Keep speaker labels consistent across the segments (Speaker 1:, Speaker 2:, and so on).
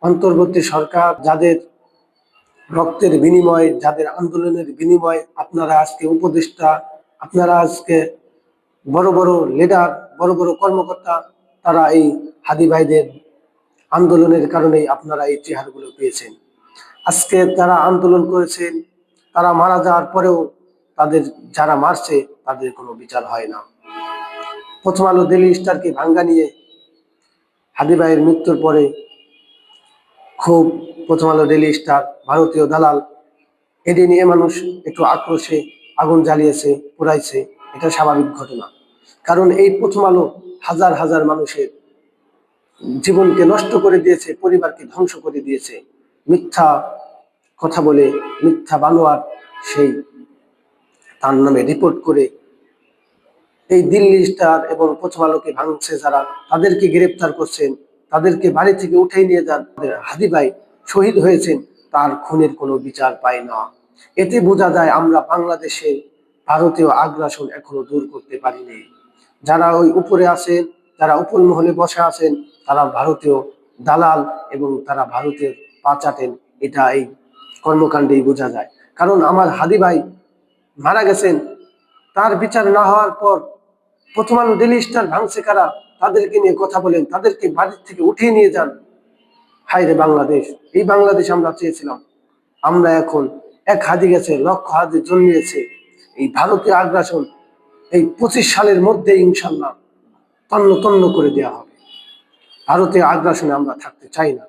Speaker 1: অন্তর্বর্তী সরকার যাদের রক্তের বিনিময়ে, যাদের আন্দোলনের বিনিময়ে আপনারা আজকে উপদেষ্টা, আপনারা আজকে বড় বড় লিডার, বড় বড় কর্মকর্তা, তারা এই হাদি ভাইদের আন্দোলনের কারণেই আপনারা এই চেহারাগুলো পেয়েছেন। আজকে তারা আন্দোলন করেছেন, তারা মারা যাওয়ার পরেও তাদের যারা মারছে তাদের কোনো বিচার হয় না। প্রথম আলো ডেইলি স্টারকে ভাঙ্গা নিয়ে হাদি ভাইয়ের মৃত্যুর পরে খুব প্রথম আলো ডেইলি স্টার ভারতীয় দালাল এটি নিয়ে মানুষ একটু আক্রোশে আগুন জ্বালিয়েছে, পুড়াইছে। এটা স্বাভাবিক ঘটনা, কারণ এই প্রথম আলো হাজার হাজার মানুষের জীবনকে নষ্ট করে দিয়েছে, পরিবারকে ধ্বংস করে দিয়েছে। মিথ্যা কথা বলে, মিথ্যা বানোয়ার সেই তার নামে রিপোর্ট করে এই দিল্লি স্টার এবং প্রথম আলোকে ভাঙছে যারা, তাদেরকে গ্রেপ্তার করছেন, তাদেরকে বাড়ি থেকে উঠে নিয়ে যান। হাদি ভাই শহীদ হয়েছেন, তার খুনের কোনো বিচার পায় না। এতে বোঝা যায় আমরা বাংলাদেশে ভারতীয় আগ্রাসন এখনো দূর করতে পারিনি। যারা ওই উপরে আছেন, যারা উপর মহলে বসে আছেন, তারা ভারতীয় দালাল এবং তারা ভারতের পা চাটেন, এটা এই কর্মকাণ্ডেই বোঝা যায়। কারণ আমার হাদি ভাই মারা গেছেন, তার বিচার না হওয়ার পর প্রথম আলো ডেইলি স্টার ভাঙছে কারা, তাদেরকে নিয়ে কথা বলেন, তাদেরকে বাড়ির থেকে উঠিয়ে নিয়ে যান। হায় রে বাংলাদেশ, এই বাংলাদেশ আমরা চেয়েছিলাম। আমরা এখন এক হাদি গেছে, লক্ষ হাদি জন্মিয়েছে। এই ভারতীয় আগ্রাসন এই 25 সালের মধ্যে ইনশাল্লাহ তন্ন তন্ন করে দেওয়া হবে। ভারতীয় আগ্রাসনে আমরা থাকতে চাই না।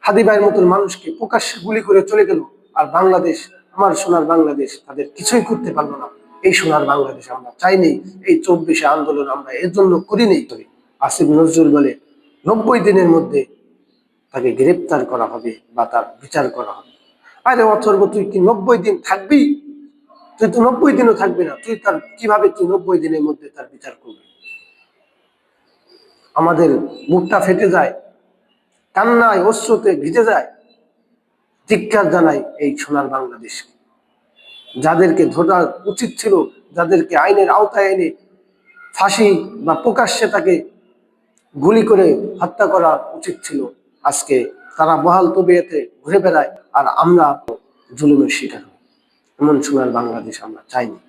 Speaker 1: হাদি ভাইয়ের মতন মানুষকে প্রকাশ্যে গুলি করে চলে গেল, আর বাংলাদেশ, আমার সোনার বাংলাদেশ, তাদের কিছুই করতে পারলো না। এই সোনার বাংলাদেশ আমরা চাইনি। এই 24 আন্দোলন আমরা এর জন্য করিনি। আসিফ নজরুল বলে 90 দিনের মধ্যে তাকে গ্রেপ্তার করা হবে বা তার বিচার করা হবে। আরে অথর্ব, তুই কি 90 দিন থাকবি? তুই তো 90 দিনও থাকবি না। তুই তার কিভাবে তুই 90 দিনের মধ্যে তার বিচার করবি? আমাদের বুকটা ফেটে যায়, কান্নায় অশ্রুতে ভিজে যায়। ধিক্কার জানাই এই সোনার বাংলাদেশকে। যাদেরকে ধরা উচিত ছিল, যাদেরকে আইনের আওতায় এনে ফাঁসি বা প্রকাশ্যে তাকে গুলি করে হত্যা করা উচিত ছিল, আজকে তারা বহাল তবিয়তে ঘুরে বেড়ায়, আর আমরা জুলুমের শিকার হই। এমন সোনার বাংলাদেশ আমরা চাইনি।